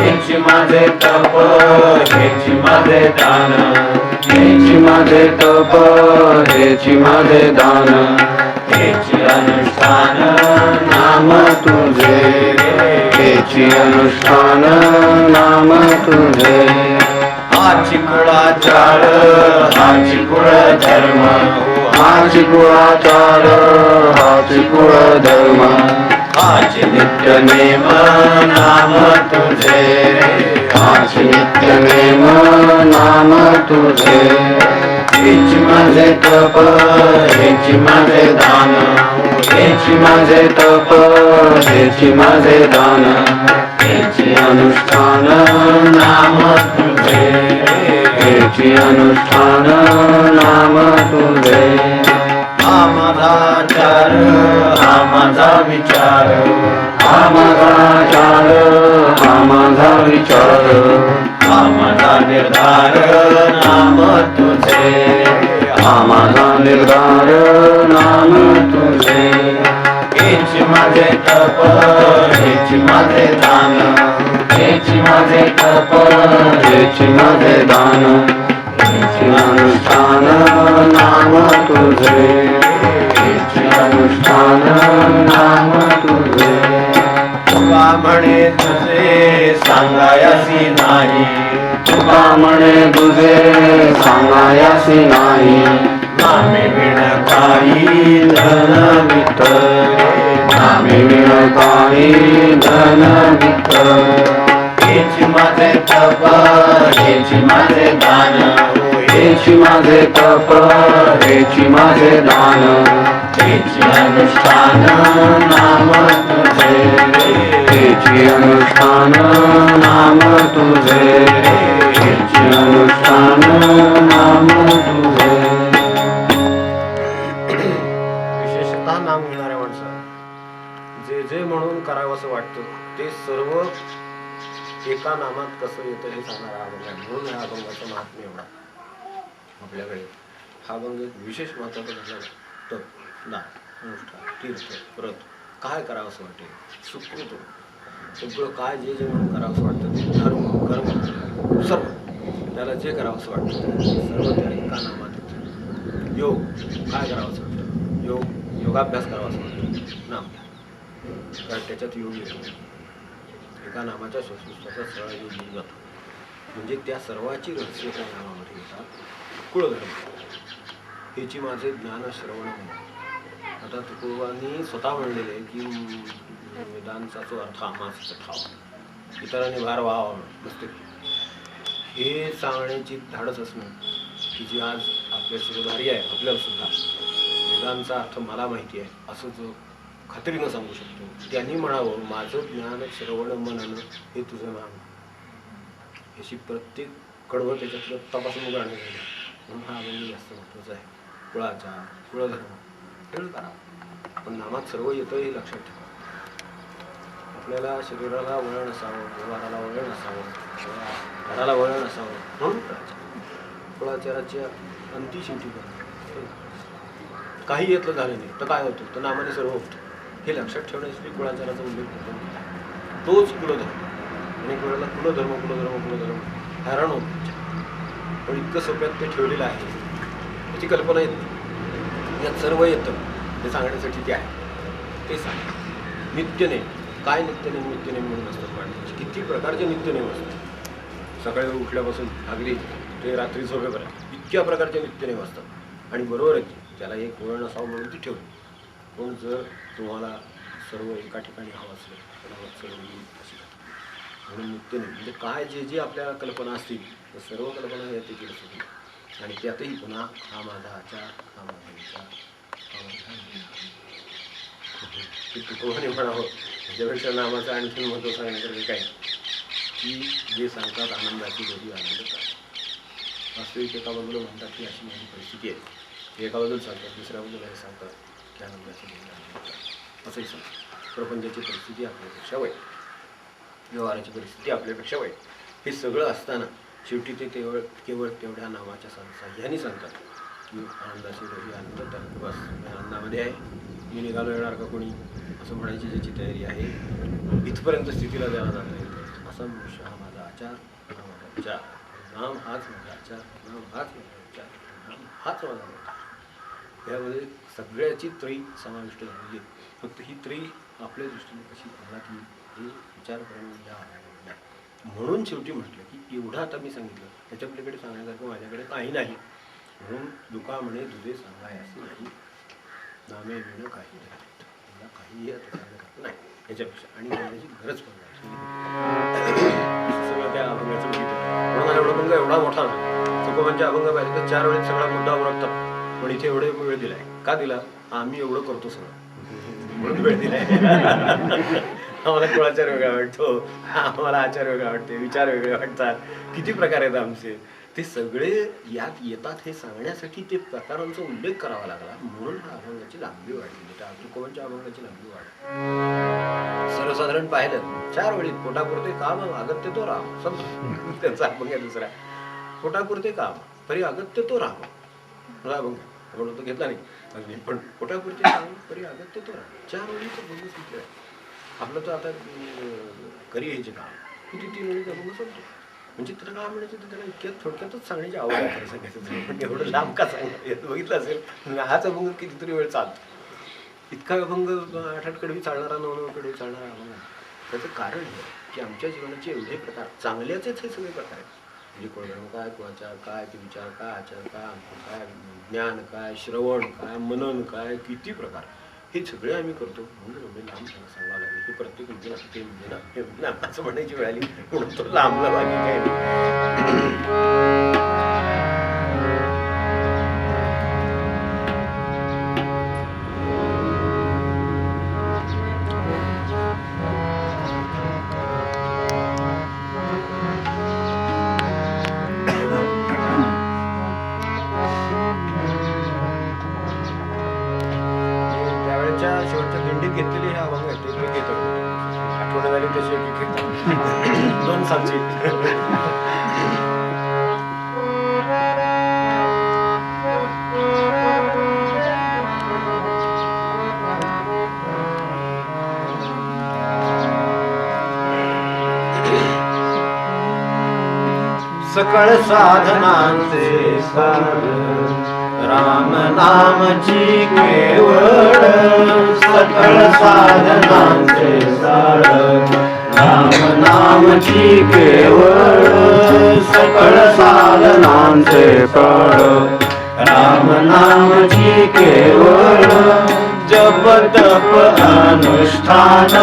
हेच माझे तप हेच माझे दान हेच माझे तप हेच माझे दान हेच अनुष्ठान नाम तुझे हेच अनुष्ठान नाम तुझे हाची कुळाचार हाची कुळ धर्म हाची कुळाचार हाची कुळ धर्म हाची नित्य नेम नाम तुझे हाची नित्य नेम नाम तुझे हेच माझे तप हेच माझे दान हेच माझे तप हेच माझे दान हेच अनुष्ठान नाम तुझे हेच अनुष्ठान नाम तुझे हा माझा आचार हा माझा विचार हा माझा चार हा माझा विचार हा माझा निर्धार नाम तुझे हा माझा निर्धार नाम तुझे हेच माझे तप हेच माझे दान हेच माझे तप हेच माझे दान हेच अनुष्ठान नाम तुझे हेच अनुष्ठान नाम तुझे तुका म्हणे तुझे सांगायासी नाही तुका म्हणे तुझे सांगायासी नाही नामे विण काही धन विठ्ठल नामे विण काही धन विठ्ठल हेच माझे तप हेच माझे दान हेच माझे तप हेच माझे दान हेच अनुष्ठान नाम तुझे हेच अनुष्ठान नाम तुझे हेच अनुष्ठान नाम तुझे विशेषतः नाम घेणाऱ्या माणसाला जे जे म्हणून करावंसं वाटतं ते सर्व एका नामात कसं येतं हे सांगणारा अभंग आहे. म्हणून या अभंगाचं महात्म्य एवढा आपल्याकडे. हा अभंग एक विशेष महत्वाचा घडला. तप दान अनुष्ठान तीर्थ व्रत काय करावंसं वाटेल सुकृत सगळं काय जे जे म्हणून करावंसं वाटतं ते धर्म कर्म सर्व त्याला जे करावंसं वाटतं ते सर्व त्या एका नामात येतं. योग काय करावंसं वाटतं योगाभ्यास करावासा वाटतो नाम कारण त्याच्यात योग येतो. एका नामाच्या श्वासोच्छ्वासात सगळा योग येऊन जातो. म्हणजे त्या सर्वाची रहस्य त्या नामामध्ये येतात. कुळधर्म हेची माझे ज्ञान श्रवण म्हणून आता तुकोबांनी स्वतः म्हणलेले की वेदांचा जो अर्थ आम्हाच ठावा इतरांनी भार व्हावा नसते हे सांगण्याची धाडस असणं की जी आज आपल्या शिरोधारी आहे. आपल्याला सुद्धा वेदांचा अर्थ मला माहिती आहे असं जो खात्रीनं सांगू शकतो त्यांनी म्हणावं माझं ज्ञान श्रवण मनन हे तुझं नाम. याची प्रत्येक कडवं त्याच्यातलं तपासून गाणं म्हणून हा अभंग जास्त महत्वाचा आहे. कुळाचा कुळधर्म खेळ करा पण नामात सर्व येतं हे लक्षात ठेवा. आपल्याला शरीराला वळण नसावं व्यवहाराला वळण नसावं घराला वळण नसावं म्हणून करायचं. कुळाचाराच्या अंती शेवटी काही येतलं झालं नाही तर काय होतं तर नामाने सर्व होतं हे लक्षात ठेवण्यासाठी कुळाचाराचा उल्लेख होतो. तोच कुलधर्म आणि कुळाला कुलधर्म हैराण होतो. पण इतकं सोप्यात ते ठेवलेलं आहे त्याची कल्पना येत नाही. यात सर्व येतं हे सांगण्यासाठी ते आहे ते सांग. नित्यनेम काय नित्यनेम म्हणून असतात पाण्याचे किती प्रकारचे नित्यनेम असतात. सकाळी उठल्यापासून अगदी ते रात्री झोपेपर्यंत इतक्या प्रकारचे नित्यनेम असतात आणि बरोबरच त्याला एक वळण असावं म्हणून ती ठेवली. पण जर तुम्हाला सर्व एका ठिकाणी हवं असलं तर सर्व म्हणून नित्यनेम म्हणजे काय जे जे आपल्याला कल्पना असतील तर सर्व कल्पना येते केलं सुद्धा आणि त्यातही पुन्हा हा माझा आचार हा माझा विचार हा माझा तुकोबाने म्हणावं त्याच्यापेक्षा नामाचं आणखी महत्त्व सांगण्यासारखं काय की जे सांगतात आनंदाची दोरी आनंद काय वास्तविक एका बाजूला म्हणतात की अशी माझी परिस्थिती आहे एका बाजूला सांगतात दुसऱ्या बाजूला हे सांगतात की आनंदाची दोरी आनंद काय असंही सांगतात. प्रपंचाची परिस्थिती आपल्यापेक्षा वाईट व्यवहाराची परिस्थिती आपल्यापेक्षा वाईट हे सगळं असताना शेवटी ते केवळ तेवढ्या नावाच्या साह्याने सांगतात की आनंदाची दोरी आनंद तर बस या आनंदामध्ये आहे मी निघालो येणार का कोणी असं म्हणायची ज्याची तयारी आहे इथपर्यंत स्थितीला द्यायला जाता येतं असं मनुष्य हा माझा आचार, हा माझा विचार, नाम हाच माझा आचार, नाम हाच माझा विचार, नाम हाच माझा विचार. यामध्ये सगळ्याची त्रयी समाविष्ट झालेली आहे. फक्त ही त्रयी आपल्या दृष्टीने कशी पाहण्यात येईल हे विचार करणं या नाही. म्हणून शेवटी म्हटलं की एवढं आता मी सांगितलं, त्याच्या पलीकडे सांगण्यासारखं माझ्याकडे काही नाही. म्हणून दुका म्हणे तुझे सांगाय असे नाही, नामे विणं काही नाही, मला काहीही आता सांगण्यासारखं नाही याच्यापेक्षा, आणि बोलण्याची गरज पण नाही. सगळं त्या अभंगाचं बघितलं म्हणून एवढा अभंग एवढा मोठा ना, तुकोबांच्या अभंग पाहिजे तर 4 वेळेत सगळा मुद्दा उरकतात, पण इथे एवढे वेळ दिलाय. का दिला? आम्ही एवढं करतो सगळं म्हणून वेळ दिलाय. आम्हाला कुळाचार वेगळा वाटतो, आम्हाला आचार वेगळा वाटते, विचार वेगळे वाटतात, किती प्रकार आहेत आमचे, ते सगळे यात येतात हे सांगण्यासाठी ते प्रकारांचा उल्लेख करावा लागला. म्हणून हा अभंगाची लांबी वाढली, त्या तुकोबांच्या अभंगाची लांबी वाढली. सर्वसाधारण पाहिलं 4 वेळी पोटापुरते काम अगत्य तो राम, समजा त्यांचा अभंग आहे दुसरा, पोटापुरते काम परी अगत्य तो राम. मला अभंग आपण तो घेतला नाही, पण पोटापुरते काम परी अगत्य तो राम 4 वेळीचं अभंग सुटलं. आपलं तर आता करी यायचे काम किती 3 वेळीचं अभंग सांगतो. म्हणजे त्याला काय म्हणायचं, तर त्याला इतक्यात थोडक्यातच सांगण्याची आवड आहे सांगायचं, पण एवढं लांब का सांगणार बघितलं असेल. हाच अभंग कितीतरी वेळ चालतो. इतका अभंग 8-8 कडवी चालणारा, 9-9 कडवी चालणारा अभंग. त्याचं कारण हे की आमच्या जीवनाचे एवढे प्रकार, चांगल्याचेच हे सगळे प्रकार आहेत. म्हणजे कुळधर्म काय, कुळाचार काय, ते विचार काय, आचार काय, ज्ञान काय, श्रवण काय, मनन काय, किती प्रकार, हे सगळे आम्ही करतो. म्हणून एवढे लांब त्यांना सांगावं लागेल की प्रत्येक म्हणजे ना ते म्हणजे ना असं म्हणायची वेळ आली म्हणून तो लांबला बाकी काय शेवटच्या दिंडीत घेतलेली हे अभंग आहे ते मी घेतो. आठवण झाली तशी 2 सालची. सकळ साधनांचे सार राम नामची केवळ, सकळ साधनांचे सार राम नामची केवळ, सकळ साधनांचे फळ राम नामची केवळ. जप तप अनुष्ठान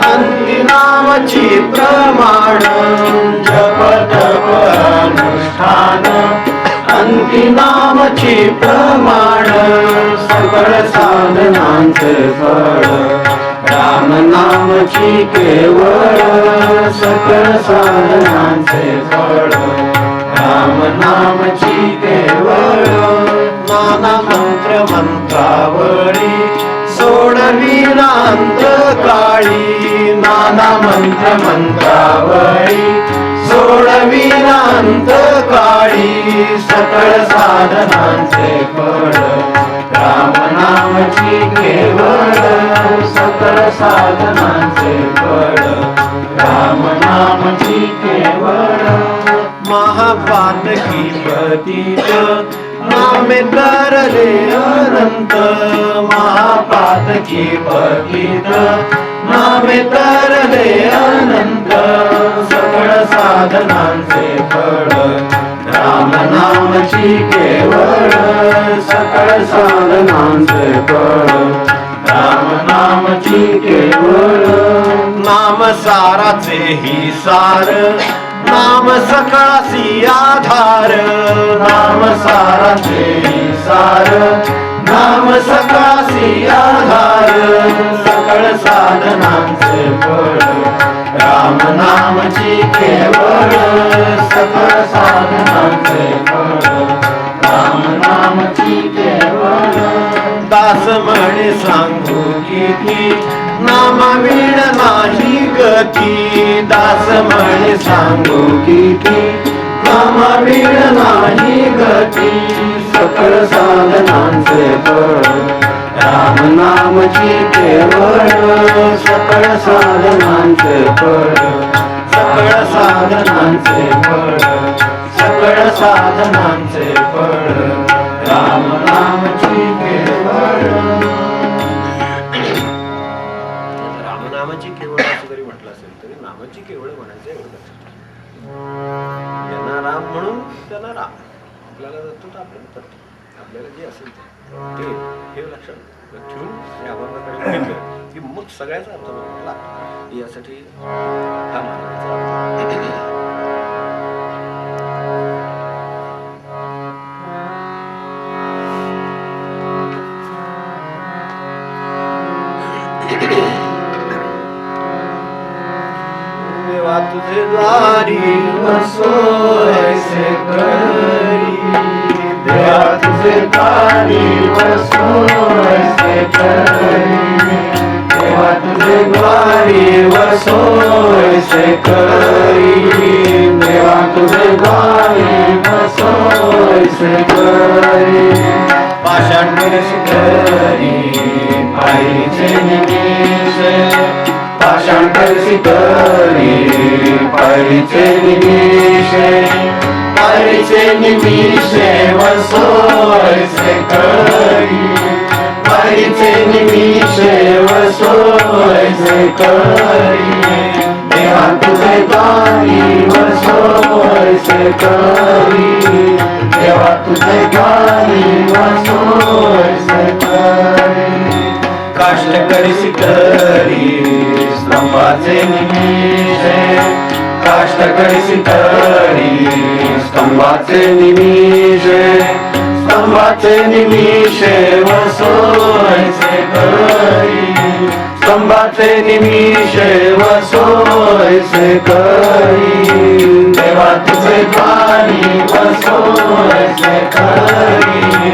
अंती नामची प्रमाण, जप तप अनुष्ठान अंती नामची प्रमाण, सकळ साधनांचे फळ राम नामची केवळ, सकळ साधनांचे फळ राम नामची केवळ. नाना मंत्र मंत्रावळी सोडविना अंतकाळी, नाना मंत्र मंत्रावळी सोडविना अंतकाळी, सकळ साधनांचे फळ राम नामची केवळ, सकळ साधनांचे फळ राम नामची केवळ. महापातकी पतित नामे तरले अनंत, महापातकी पतित नामे तरले अनंत, सकळ साधनांचे फळ राम नामची केवळ, सकळ साधनांचे फळ राम नामची केवळ. नाम साराचे ही सार नाम सकळासी आधार, नाम साराचे ही सार नाम सकळासी आधार, सकळ साधनांचे फळ राम नामची केवळ, सकळ साधनांचे फळ राम नामची केवळ. दास म्हणे सांगू किती नाम वीण नाही गती, दास म्हणे सांगू किती नाम वीण नाही गती, सकळ साधनांचे फळ राम नामची केवळ, सकळ साधनांचे फळ सकळ साधनांचे फळ, सकळ साधनांचे फळ, राम नामची केवळ. रामनामाची केवळ असं जरी म्हटलं असेल तरी नामाची केवळ म्हणायचं एवढं लक्षात ठेवा. ज्यांना राम म्हणून त्यांना राम, आपल्याला जातो तर आपल्याला पडतो, आपल्याला जे असेल ते हे लक्षात ठेवून हे अभंगाकडे बघितलं की मग सगळ्याचा अर्थ म्हटला. यासाठी हा मानवाचा देवा तुझे द्वारी वसोयसे करी, देवा तुझे द्वारी वसोयसे करी, देवा तुझे द्वारी वसोयसे करी, देवा तुझे द्वारी वसोयसे करी. पाषाण करसी करी पायरीचे निमिषे, पाषाण करसी करी पायरीचे निमिषे, पायरीचे निमिषे वसोयसे करी, पायरीचे निमिषे वसोयसे करी, देवा तुझे द्वारी वसोयसे करी, देवा तुझे द्वारी वसोयसे करी. काष्ट करसी करी स्तंभाचे निमिषे, काष्ट करसी करी स्तंभाचे निमिषे, स्तंभाचे निमिषे वसोयसे करी, स्तंभाचे निमिषे वसोयसे करी, देवा तुझे द्वारी वसोयसे करी,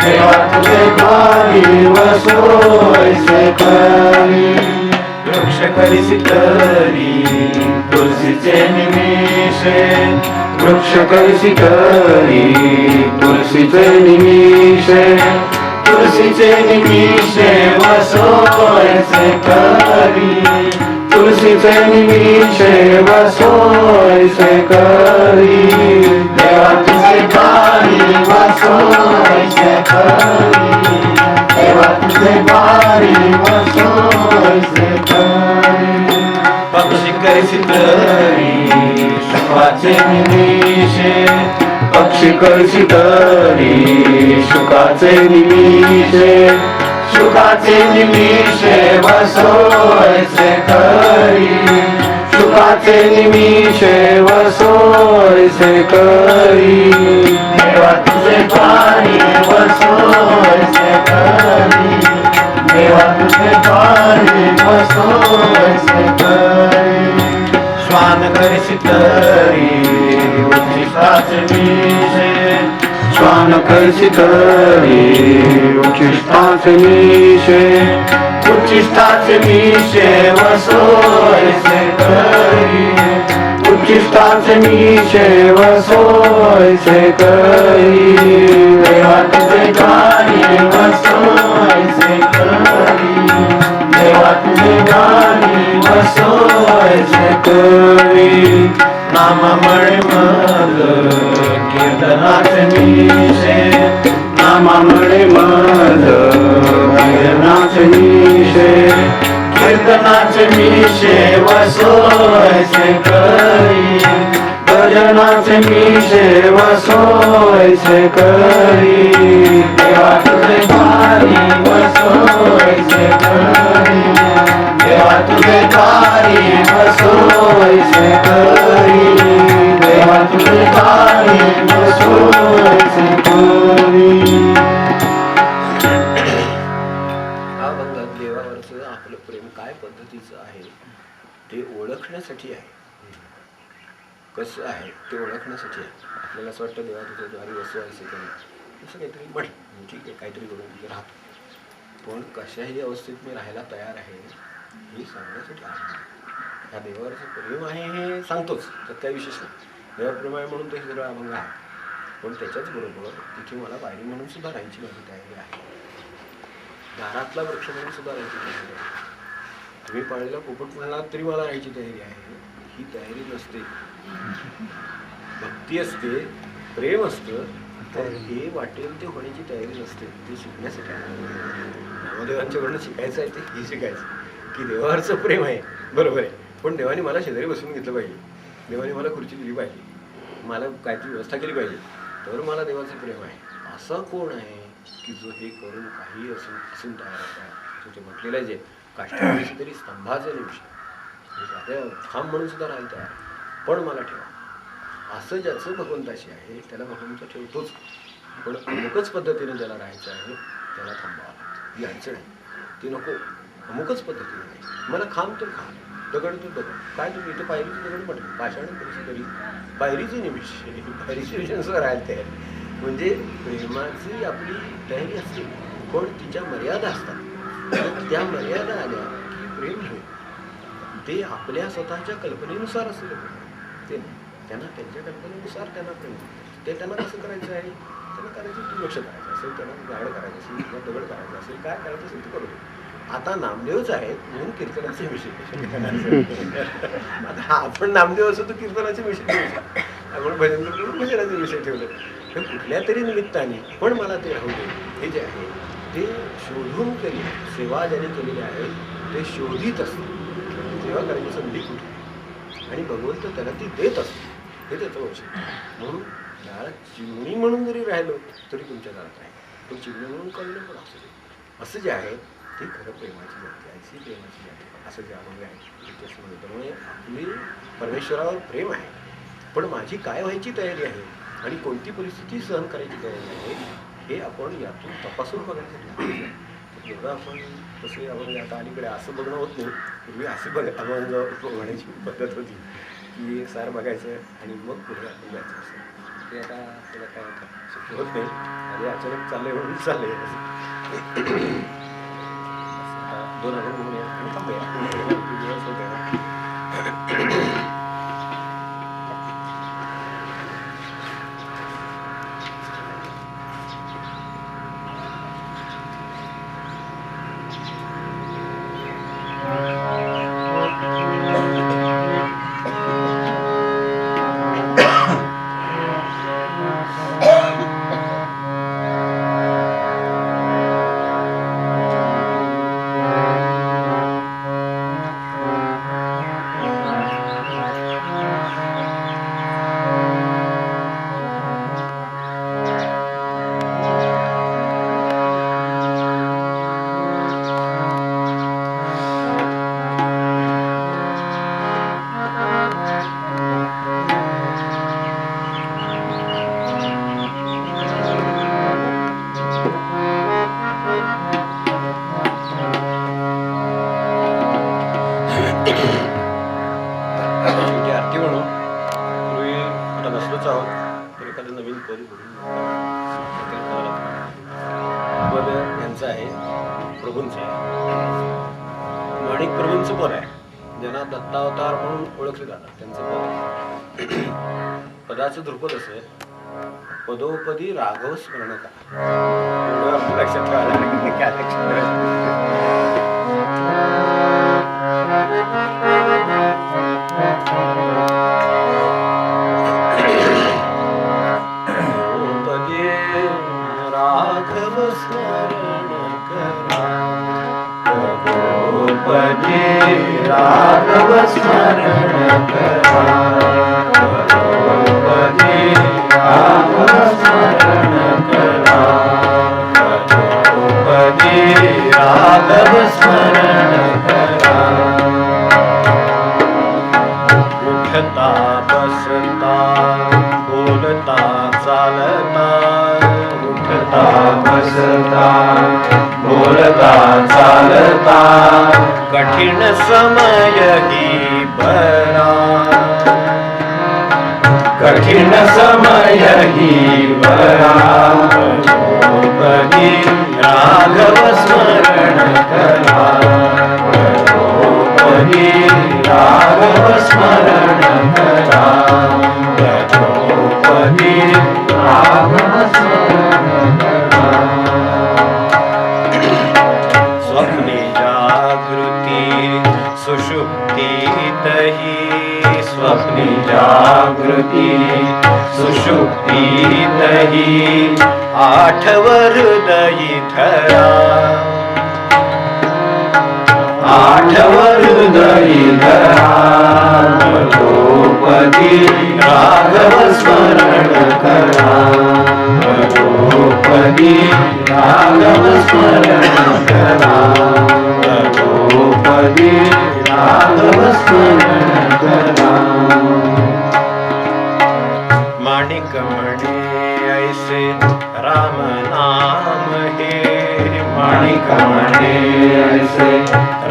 देवा तुझे द्वारी वसोयसे करी. वृक्ष करसी करी तुलसीचे निमिषे, वृक्ष करसी करी तुलसीचे निमिषे, तुलसीचे निमिषे वसोयसे करी, तुलसीचे निमिषे वसोयसे करी, देवा तुझे द्वारी वसोयसे करी, देवा तुझे द्वारी वसोयसे करी. पक्षी करसी करी शुकाचे निमिषे, पक्षी करसी करी शुकाचे निमिषे, शुकाचे निमिषे वसोयसे करी, शुकाचे निमिषे वसोयसे करी, देवा तुझे द्वारी वसोयसे करी, देवा तुझे द्वारी वसोयसे करी. श्वान करसी करी उच्छिष्टाचे मिषे, श्वान करसी करी उच्छिष्टाचे मिषे, उच्छिष्टाचे मिषे वसोयसे करी, उच्छिष्टाचे मिषे वसोयसे करी, देवा तुझे द्वारी वसोयसे करी, देवा तुझे द्वारी वसोयसे करी. नामामळे मद कीर्तनाचे मिषे, नामामळे मद कीर्तनाचे मिषे, कीर्तनाचे मिषे वसोयसे करी, भजनाचे मिषे वसोयसे करी, देवा तुझे द्वारी वसोयसे करी, देवा तुझे द्वारी वसोयसे करी, देवा तुझे द्वारी वसोयसे करी. अभंगात देवावरचं आपलं प्रेम काय पद्धतीचं आहे ते ओळखण्यासाठी आहे. कसं आहे ते ओळखण्यासाठी आहे. आपल्याला असं वाटतं देवा तुझ्या द्वारी वसवायचे करून असं काहीतरी म्हण, ठीक आहे काहीतरी करून तिथे राहतो, पण कशाही अवस्थेत मी राहायला तयार आहे हे सांगण्यासाठी आहे. ह्या देवावरचं प्रेम आहे हे सांगतोच, त्यात काही विशेष नाही. देवप्रेम आहे म्हणून ते सगळं अभंग आहे, पण त्याच्याच बरोबर तिथे मला बायरी म्हणून सुद्धा राहायची माझी तयारी आहे, दारातला वृक्ष म्हणून सुद्धा राहायची तयारी आहे. तुम्ही पाळलेला पोपट म्हणला तरी मला राहायची तयारी आहे, ही तयारी नसते. भक्ती असते, प्रेम असतं, तर हे वाटेल ते होण्याची तयारी नसते. ते शिकण्यासाठी नामदेवांच्याकडून शिकायचं आहे, ते हे शिकायचं की देवावरचं प्रेम आहे, बरोबर आहे, पण देवाने मला शेजारी बसवून घेतलं पाहिजे, देवाने मला खुर्ची दिली पाहिजे, मला काहीतरी व्यवस्था केली पाहिजे, तर मला देवाचं प्रेम आहे. असा कोण आहे की जो हे करून काही असून तयार होता? ते म्हटलेलं आहे जे काष्टानिमिषी तरी स्तंभाचे निमिषी खांब म्हणून सुद्धा राहील तयार, पण मला ठेवा. असं ज्याचं भगवंताशी आहे त्याला भगवंत ठेवतोच, पण अमुकच पद्धतीने ज्याला राहायचं आहे त्याला थांबावं लागतं. ही अडचण आहे, ती नको. अमुकच पद्धतीने नाही, मला खांब तर खांब, दगड तर दगड, काय तुम्ही इथे पायरीचं दगड म्हटलं, पाषाण कशी तरी पायरीचे निमिष, पायरीचे निमिषांसह राहायला तयार. म्हणजे प्रेमाची आपली तयारी असते, पण तिच्या मर्यादा असतात. त्या मर्यादा आल्या की प्रेम होईल. ते आपल्या स्वतःच्या कल्पनेनुसार असलं ते नाही, त्यांना त्यांच्या कल्पनेनुसार त्यांना प्रेम होतं. ते त्यांना कसं करायचं आहे, त्यांना करायचं दुर्लक्ष करायचं असेल, त्यांना गाड करायचं असेल किंवा दगड करायचं असेल, काय करायचं असेल ते करू दे. आता नामदेवच आहेत म्हणून कीर्तनाचे विषय आता आपण नामदेव असो तर कीर्तनाचे विषय ठेवू, आपण भजन करून भजनाचे विषय ठेवले. तर कुठल्या तरी निमित्ताने पण मला ते राहू दे, हे जे आहे ते शोधून केली सेवा ज्याने केलेली आहे ते शोधित असते. सेवा करायची संधी कुठे आणि भगवंत त्याला ती देत असते, हे त्याचं वैशिष्ट्य. म्हणून या चिमणी म्हणून जरी राहिलो तरी तुमच्या घरात आहे, तो चिमणी म्हणून कळलं पण असू दे. असं जे आहे ते खरं प्रेमाची जाती आहे, अशी प्रेमाची जाती असं जे अनुभव आहे त्याच्यामध्ये. त्यामुळे आपली परमेश्वरावर प्रेम आहे, पण माझी काय व्हायची तयारी आहे आणि कोणती परिस्थिती सहन करायची तयारी आहे हे आपण यातून तपासून बघण्यासाठी जेव्हा आपण तसे अभंग आता अलीकडे असं बघणं होत नाही. पूर्वी असे अभंग बघण्याची पद्धत होती की सार बघायचं आणि मग पुढे आपण जायचं असं. ते आता त्याला काय शक्य होत नाही आणि अचानक चाललंय म्हणून चाललंय. दोन अभंग म्हणूया आणि थांबूया, दिवस होते ना. दत्तावतार म्हणून ओळखले जातात, त्यांचं पद पदाचं ध्रुपद असं पदोपदी राघव स्मरण करा. लक्षात राघव स्मरण करा, राघव स्मरण करा, राघव स्मरण करा, राघव स्मरण करा. उठता बसता बोलता चालता, उठता बसता बोलता चालता, कठीण समय ही बरा, कठीण समय ही बरा. पदी राघव स्मरण करा, पदी राघव स्मरण करा, पदी राघव स्मरण करा. स्वप्ने जागृती सुषुप्तीतही स्वप्नी जागृती सुषुप्तीतही आठवर हृदयी धरा आठवर हृदयी धरा भगोपदी राघव स्मरण करा भगोपदी राघव स्मरण करा भगोपदी राघव स्मरण करा माणिक म्हणे ऐसे राम नाम हे माणिक म्हणे ऐसे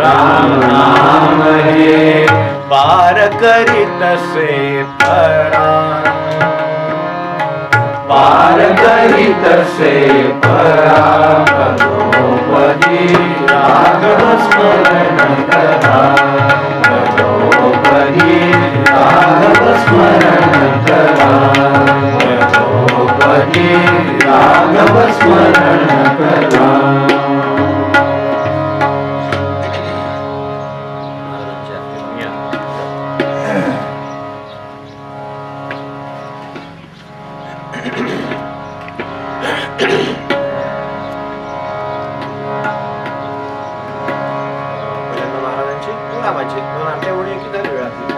राम नाम हे पार करीत से परा पार करीत से परा भगोपदी राघव स्मरण करा भगोपदी राघव स्मरण करा भगोपदी राघव स्मरण करा पहिल्यांदा महाराजांची रामाची दोन आरत्या ओळी की झाली वेळातली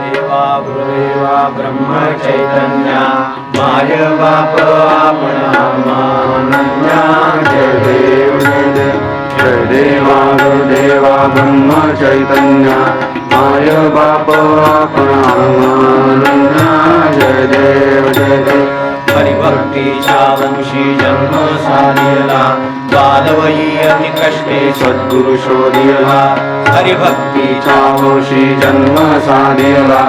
देवा गुरुदेवा ब्रह्म चैतन्या माय बाप आपण अनन्या जय देव जय देव जय देवा गुरुदेवा ब्रह्म चैतन्या माय बाप आपण अनन्या जय देव जय देव हरिभक्तीच्या वंशी जन्म साधिला बालवयी अति कष्टे सद्गुरु शोधिला हरिभक्तीच्या वंशी जन्म साधिला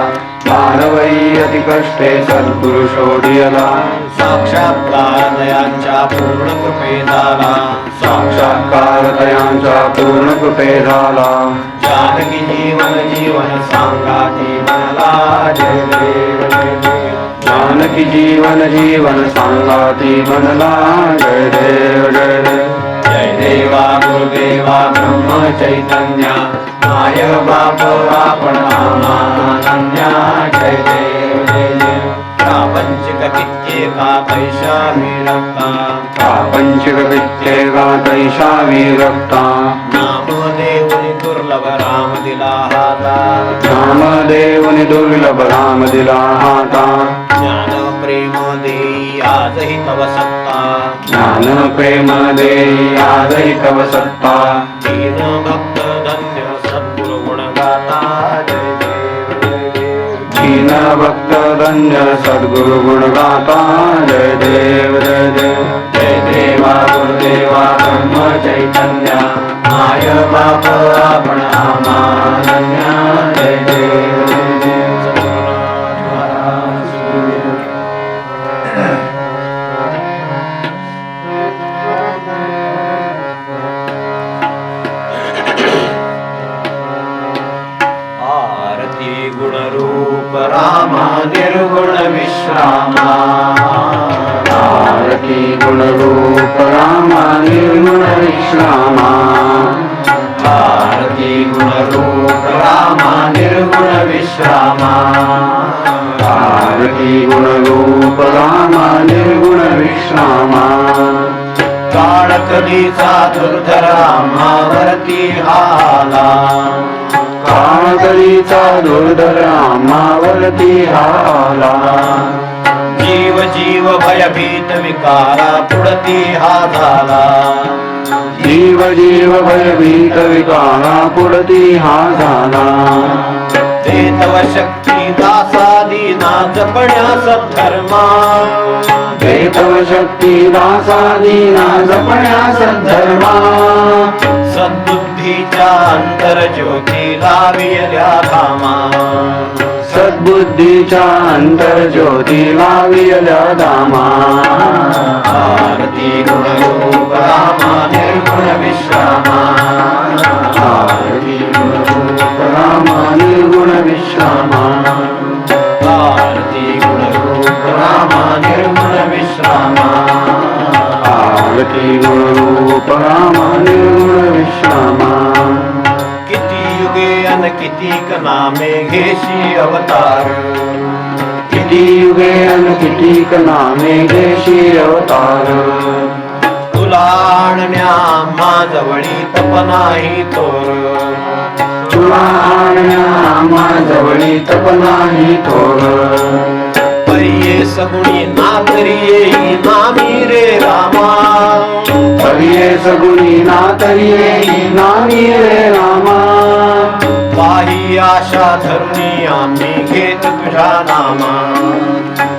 बालवयी अति कष्टे सद्गुरु शोधिला साक्षात्कार दयांच्या पूर्ण कृपे झाला साक्षात्कार दयांचा पूर्ण कृपे झाला जानकी जीवन जीवन सांगाती म्हणला जय देव जय देव जानकी जीवन जीवन सांगाती म्हणला जय देव जय देव जय देवा गुरुदेवा ब्रह्म चैतन्या माय बाप आपण अनन्या जय देव जय देव प्रापंचिक कित्येका पैशा विरक्ता प्रापंचिक विद्येगा तैषा विरक्ता नामदेवनी दुर्लभ राम दिला हाता नामदेवनि दुर्लभ राम दिला हाता ज्ञान प्रेम देई आजही तव सत्ता ज्ञान प्रेम देई आजही तव सत्ता दीन भक्त धन्य सद्गुरु गुण गाता जय देव जय देव दीन भक्त धन्य सद्गुरु गुण गाता जय देव जय देव जय देवा गुरुदेवा ब्रह्म चैतन्या माय बाप आपण अनन्या जय देव जय देव सद्गुरुनाथ महाराज की जय. आरती गुणरूप रामा निर्गुण विश्रामा आरती गुणरूप रामा निर्गुण विश्रामा आरती गुणरूप रामा निर्गुण विश्रामा आरती गुणरूप रामा निर्गुण विश्रामा काळ कधीचा दुर्धर आम्हावरती आला काळकलीचा दुर्धर आम्हावरती आला जीव जीव भयभीत विकारा पुढती हा झाला जीव जीव भयभीत विकारा पुढती हा झाला ते तव शक्ती दासादीना जपण्या सद्धर्मा ते तव शक्ती दासादीना जपण्या सद्धर्मा सद्बुद्धीच्या अंतर ज्योती लावियल्या धामा सद्बुद्धीच्या अंतर्ज्योती लावियल्या धामा आरती गुणरूप रामा निर्गुण विश्रामा आरती गुणरूप रामा निर्गुण विश्रामा आरती गुणरूप रामा निर्गुण विश्रामा आरती गुणरूप रामा निर्गुण विश्रामा किती युगे अन कितीक नामे घेशी अवतार किती युगे अन कितीक नामे घेशी अवतार तुला आणण्या माझवळी तप नाही तोर तुला आणण्या माझवळी तप नाही थोर परिये सगुणी ना तरी येई नामी रे रामा हरिये सगुणी ना तरी येई नामी रे रामा काही आशा धरुणी आम्ही घेत तुझ्या नामा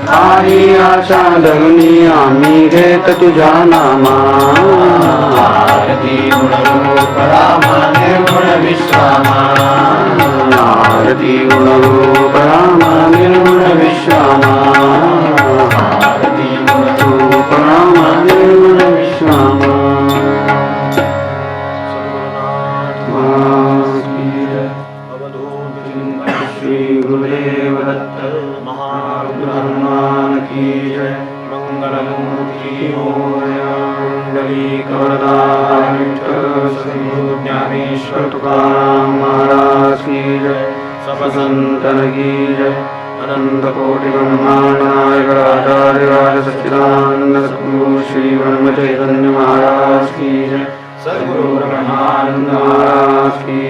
काही आशा धरुणी आम्ही घेत तुझ्या नामा आरती गुणरूप रामा निर्गुण विश्रामा आरती गुणरूप रामा निर्गुण विश्रामा आरती गुणरूप रूप रामा निर्गुण विश्रामा श्री गुरुदेव दत्त महारुद्रहनुमान की जय मंगलमूर्ति मोरया कुंडलीकवरदार विठ्ठल सद्गुरु ज्ञानेश्वर तुकाराम महाराज की जय सब संतन की जय अनंत कोटि ब्रह्मांड नायक आचार्य राज सच्चिदानंद सद्गुरु श्री ब्रह्म चैतन्य महाराज की जय सद्गुरु ब्रह्मानंद महाराज की